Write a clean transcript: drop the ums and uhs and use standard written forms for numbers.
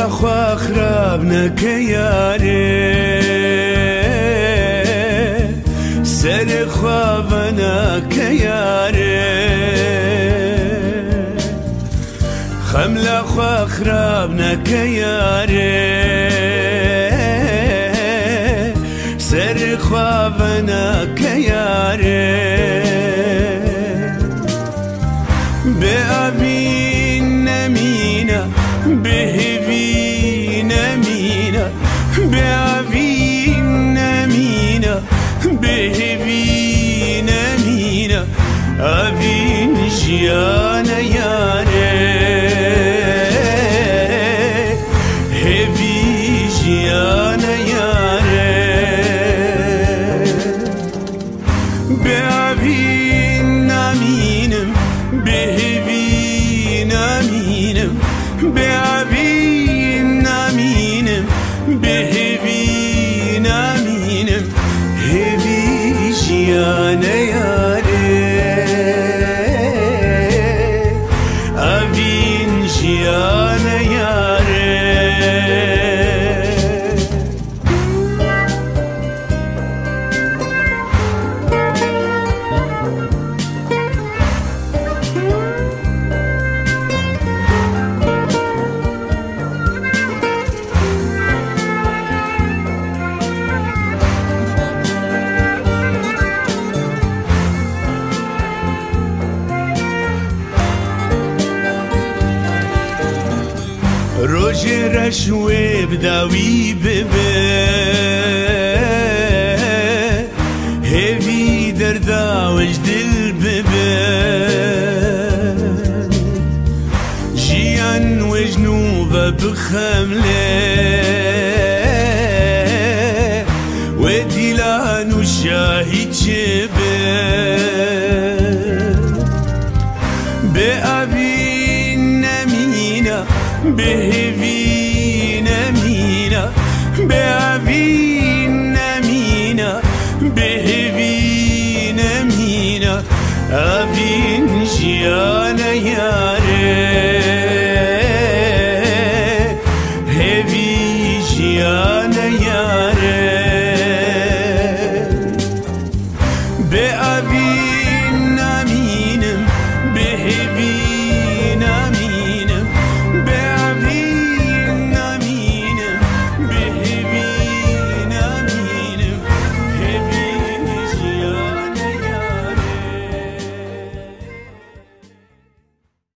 خوا خراب نەکە یارێ سەر خوابە ناکە یارێ خەم لە خوا خراب نەکە یارێ سەر خوابە ناکە یارێ بێ ئاوین نەمینە بهوی نمینه به آوی نمینه بهوی نمینه آوین جیان یاره هوی جیان یاره به آوی نمینم بهوی نمینم به آوی نمینم بهوی نمینم هوی جیان یاره آوین جیان یاره روژه رشوه بداوی ببه هوی درداوش دل ببه جیان وجنو و بخمله و دیلانو شاهی چه به آوی نمینه بهوی نمینه به آوی نمینه بهوی نمینه آوین جیان یاره هوی جیان